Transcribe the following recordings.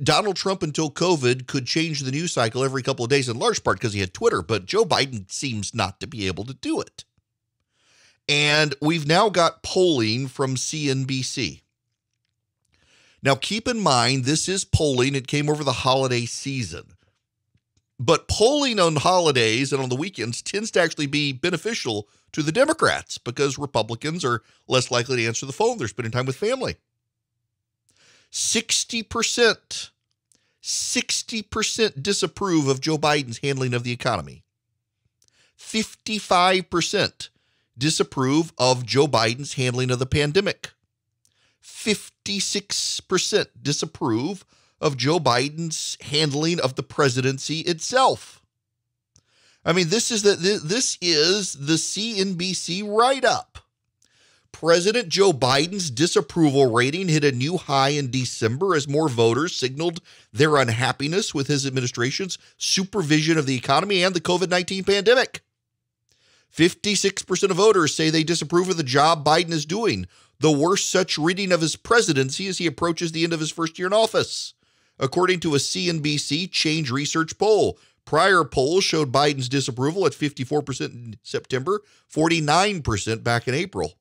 Donald Trump until COVID could change the news cycle every couple of days, in large part because he had Twitter, but Joe Biden seems not to be able to do it. And we've now got polling from CNBC. Now, keep in mind, this is polling. It came over the holiday season. But polling on holidays and on the weekends tends to actually be beneficial to the Democrats because Republicans are less likely to answer the phone. They're spending time with family. 60% disapprove of Joe Biden's handling of the economy. 55% disapprove of Joe Biden's handling of the pandemic. 56% disapprove of Joe Biden's handling of the presidency itself. I mean, this is the CNBC write-up. President Joe Biden's disapproval rating hit a new high in December as more voters signaled their unhappiness with his administration's supervision of the economy and the COVID-19 pandemic. 56% of voters say they disapprove of the job Biden is doing, the worst such reading of his presidency as he approaches the end of his first year in office. According to a CNBC Change Research poll, prior polls showed Biden's disapproval at 54% in September, 49% back in April.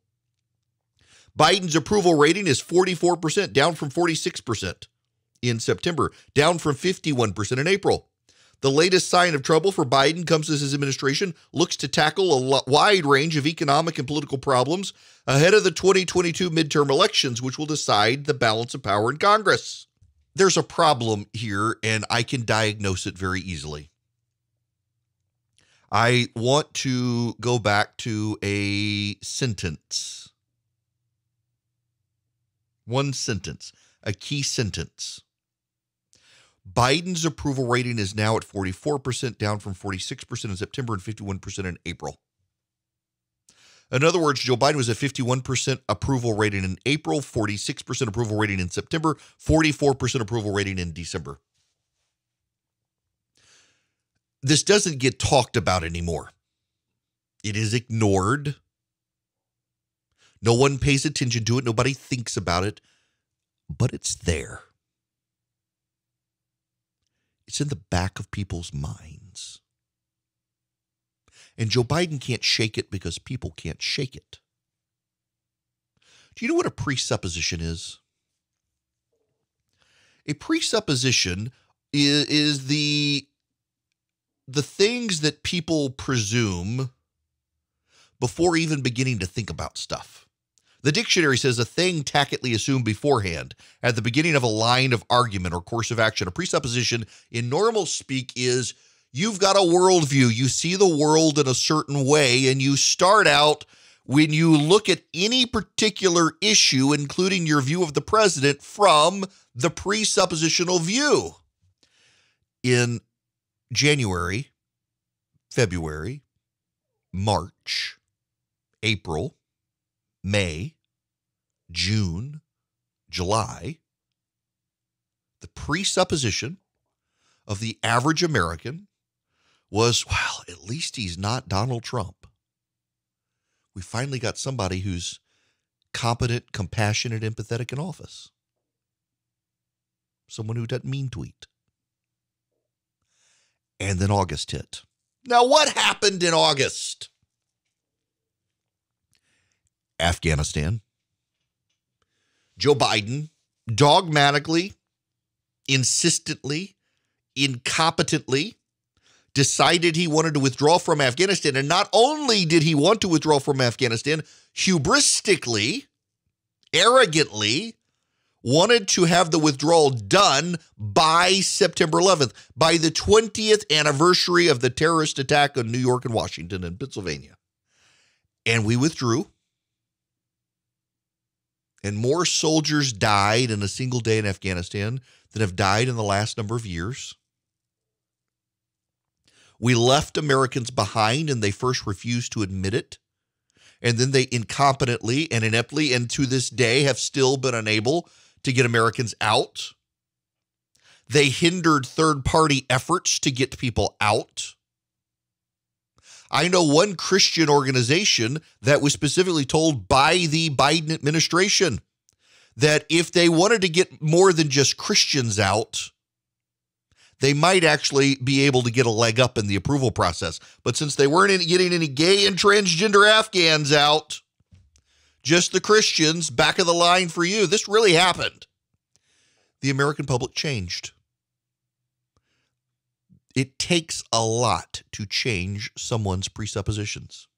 Biden's approval rating is 44%, down from 46% in September, down from 51% in April. The latest sign of trouble for Biden comes as his administration looks to tackle a wide range of economic and political problems ahead of the 2022 midterm elections, which will decide the balance of power in Congress. There's a problem here, and I can diagnose it very easily. I want to go back to a sentence. One sentence, a key sentence. Biden's approval rating is now at 44%, down from 46% in September and 51% in April. In other words, Joe Biden was at 51% approval rating in April, 46% approval rating in September, 44% approval rating in December. This doesn't get talked about anymore. It is ignored. No one pays attention to it. Nobody thinks about it, but it's there. It's in the back of people's minds. And Joe Biden can't shake it because people can't shake it. Do you know what a presupposition is? A presupposition is the things that people presume before even beginning to think about stuff. The dictionary says a thing tacitly assumed beforehand at the beginning of a line of argument or course of action. A presupposition in normal speak is you've got a worldview. You see the world in a certain way, and you start out when you look at any particular issue, including your view of the president, from the presuppositional view. In January, February, March, April, May, June, July, the presupposition of the average American was, well, at least he's not Donald Trump. We finally got somebody who's competent, compassionate, empathetic in office. Someone who doesn't mean tweet. And then August hit. Now, what happened in August? Afghanistan. Joe Biden dogmatically, insistently, incompetently decided he wanted to withdraw from Afghanistan. And not only did he want to withdraw from Afghanistan, hubristically, arrogantly, wanted to have the withdrawal done by September 11th, by the 20th anniversary of the terrorist attack on New York and Washington and Pennsylvania. And we withdrew. And more soldiers died in a single day in Afghanistan than have died in the last number of years. We left Americans behind, and they first refused to admit it. And then they incompetently and ineptly, and to this day, have still been unable to get Americans out. They hindered third-party efforts to get people out. I know one Christian organization that was specifically told by the Biden administration that if they wanted to get more than just Christians out, they might actually be able to get a leg up in the approval process. But since they weren't getting any gay and transgender Afghans out, just the Christians, back of the line for you, this really happened. The American public changed. It takes a lot to change someone's presuppositions.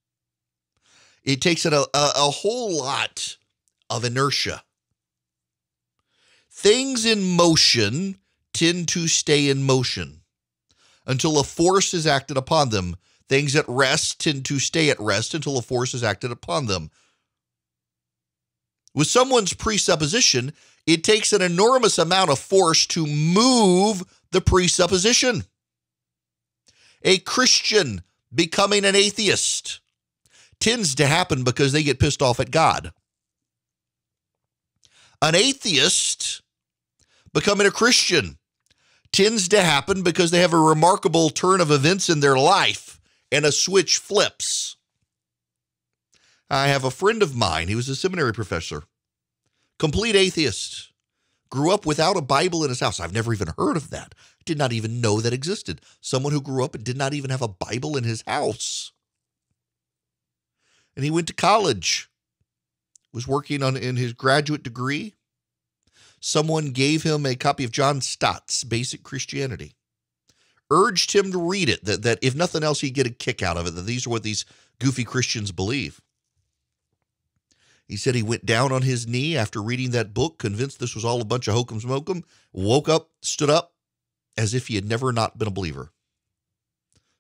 It takes a whole lot of inertia. Things in motion tend to stay in motion until a force is acted upon them. Things at rest tend to stay at rest until a force is acted upon them. With someone's presupposition, it takes an enormous amount of force to move the presupposition. A Christian becoming an atheist tends to happen because they get pissed off at God. An atheist becoming a Christian tends to happen because they have a remarkable turn of events in their life and a switch flips. I have a friend of mine, he was a seminary professor, complete atheist, grew up without a Bible in his house. I've never even heard of that. Did not even know that existed. Someone who grew up and did not even have a Bible in his house. And he went to college, was working in his graduate degree. Someone gave him a copy of John Stott's Basic Christianity, urged him to read it, that if nothing else, he'd get a kick out of it, that these are what these goofy Christians believe. He said he went down on his knee after reading that book, convinced this was all a bunch of hokum smokum, woke up, stood up, as if he had never not been a believer.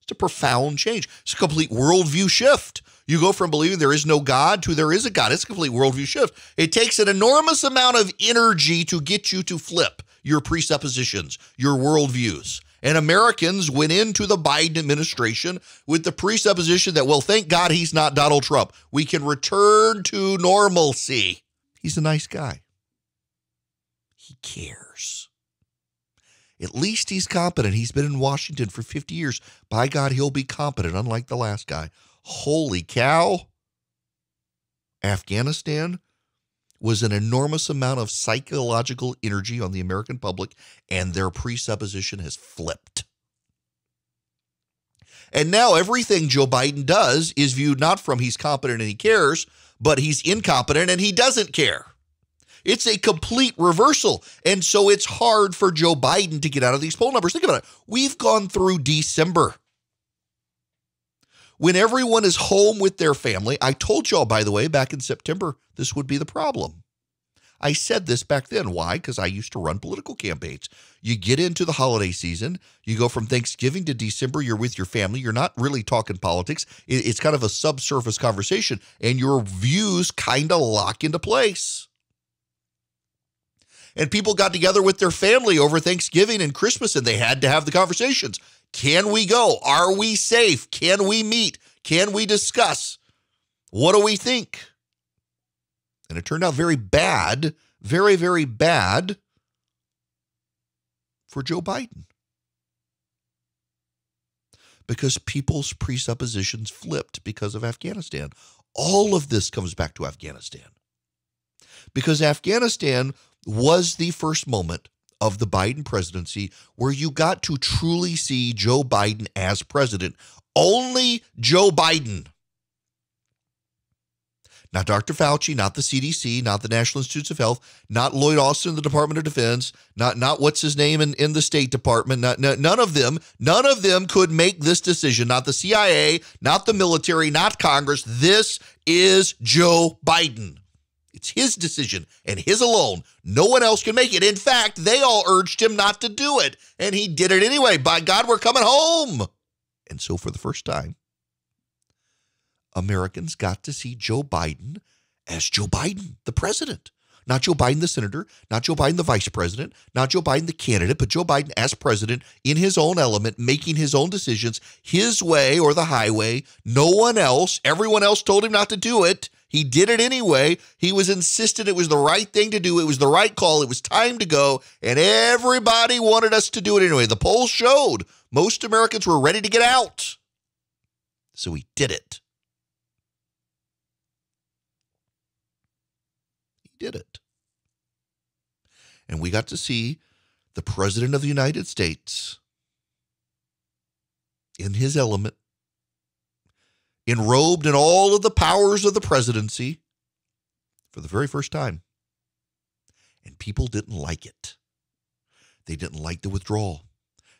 It's a profound change. It's a complete worldview shift. You go from believing there is no God to there is a God. It's a complete worldview shift. It takes an enormous amount of energy to get you to flip your presuppositions, your worldviews. And Americans went into the Biden administration with the presupposition that, well, thank God he's not Donald Trump. We can return to normalcy. He's a nice guy. He cares. At least he's competent. He's been in Washington for 50 years. By God, he'll be competent, unlike the last guy. Holy cow. Afghanistan was an enormous amount of psychological energy on the American public, and their presupposition has flipped. And now everything Joe Biden does is viewed not from he's competent and he cares, but he's incompetent and he doesn't care. It's a complete reversal. And so it's hard for Joe Biden to get out of these poll numbers. Think about it. We've gone through December, when everyone is home with their family. I told y'all, by the way, back in September, this would be the problem. I said this back then. Why? Because I used to run political campaigns. You get into the holiday season, you go from Thanksgiving to December, you're with your family, you're not really talking politics. It's kind of a subsurface conversation, and your views kind of lock into place. And people got together with their family over Thanksgiving and Christmas, and they had to have the conversations. Can we go? Are we safe? Can we meet? Can we discuss? What do we think? And it turned out very bad, very, very bad for Joe Biden. Because people's presuppositions flipped because of Afghanistan. All of this comes back to Afghanistan. Because Afghanistan was the first moment of the Biden presidency where you got to truly see Joe Biden as president. Only Joe Biden. Not Dr. Fauci, not the CDC, not the National Institutes of Health, not Lloyd Austin in the Department of Defense, not what's his name in the State Department. None of them could make this decision. Not the CIA, not the military, not Congress. This is Joe Biden. It's his decision and his alone. No one else can make it. In fact, they all urged him not to do it, and he did it anyway. By God, we're coming home. And so for the first time, Americans got to see Joe Biden as Joe Biden, the president. Not Joe Biden, the senator, not Joe Biden, the vice president, not Joe Biden, the candidate, but Joe Biden as president in his own element, making his own decisions, his way or the highway. No one else. Everyone else told him not to do it. He did it anyway. He was insistent it was the right thing to do. It was the right call. It was time to go. And everybody wanted us to do it anyway. The polls showed most Americans were ready to get out. So he did it. He did it. And we got to see the President of the United States in his element, enrobed in all of the powers of the presidency for the very first time. And people didn't like it. They didn't like the withdrawal.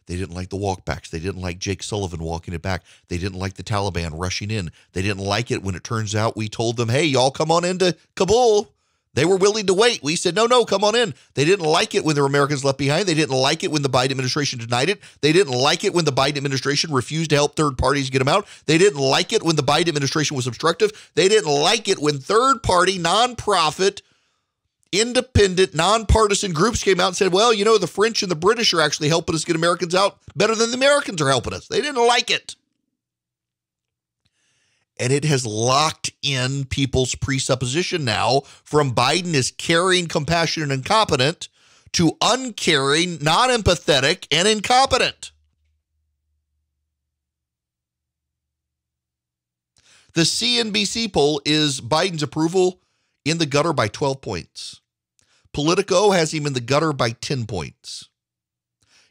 They didn't like the walkbacks. They didn't like Jake Sullivan walking it back. They didn't like the Taliban rushing in. They didn't like it when it turns out we told them, hey, y'all come on into Kabul. They were willing to wait. We said, no, come on in. They didn't like it when there were Americans left behind. They didn't like it when the Biden administration denied it. They didn't like it when the Biden administration refused to help third parties get them out. They didn't like it when the Biden administration was obstructive. They didn't like it when third-party, nonprofit, independent, nonpartisan groups came out and said, well, you know, the French and the British are actually helping us get Americans out better than the Americans are helping us. They didn't like it. And it has locked in people's presupposition now from Biden as caring, compassionate, and competent to uncaring, non-empathetic, and incompetent. The CNBC poll is Biden's approval in the gutter by 12 points. Politico has him in the gutter by 10 points.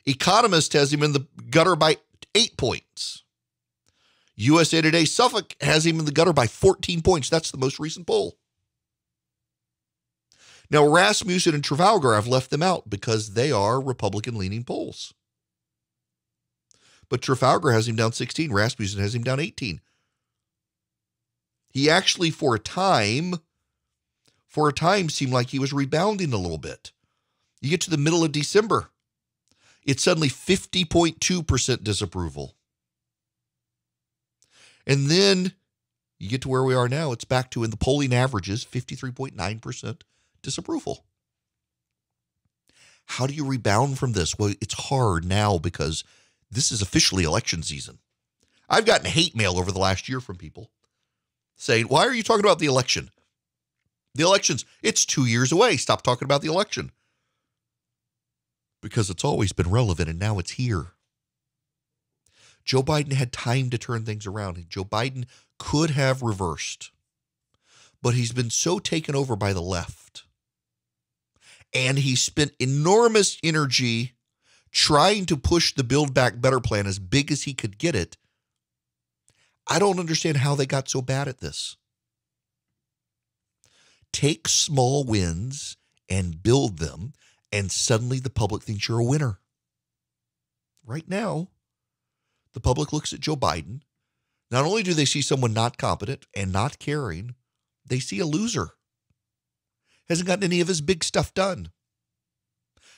Economist has him in the gutter by 8 points. USA Today Suffolk has him in the gutter by 14 points. That's the most recent poll. Now, Rasmussen and Trafalgar, I've left them out because they are Republican-leaning polls. But Trafalgar has him down 16. Rasmussen has him down 18. He actually, for a time seemed like he was rebounding a little bit. You get to the middle of December, it's suddenly 50.2% disapproval. And then you get to where we are now, it's back to, in the polling averages, 53.9% disapproval. How do you rebound from this? Well, it's hard now because this is officially election season. I've gotten hate mail over the last year from people saying, why are you talking about the election? The elections, it's 2 years away. Stop talking about the election. Because it's always been relevant and now it's here. Joe Biden had time to turn things around. And Joe Biden could have reversed. But he's been so taken over by the left. And he spent enormous energy trying to push the Build Back Better plan as big as he could get it. I don't understand how they got so bad at this. Take small wins and build them, and suddenly the public thinks you're a winner. Right now, the public looks at Joe Biden. Not only do they see someone not competent and not caring, they see a loser. Hasn't gotten any of his big stuff done.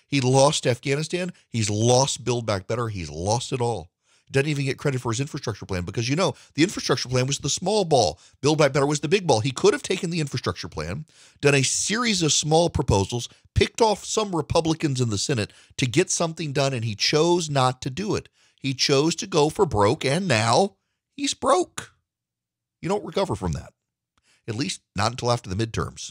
He lost Afghanistan. He's lost Build Back Better. He's lost it all. Doesn't even get credit for his infrastructure plan because, you know, the infrastructure plan was the small ball. Build Back Better was the big ball. He could have taken the infrastructure plan, done a series of small proposals, picked off some Republicans in the Senate to get something done, and he chose not to do it. He chose to go for broke, and now he's broke. You don't recover from that, at least not until after the midterms.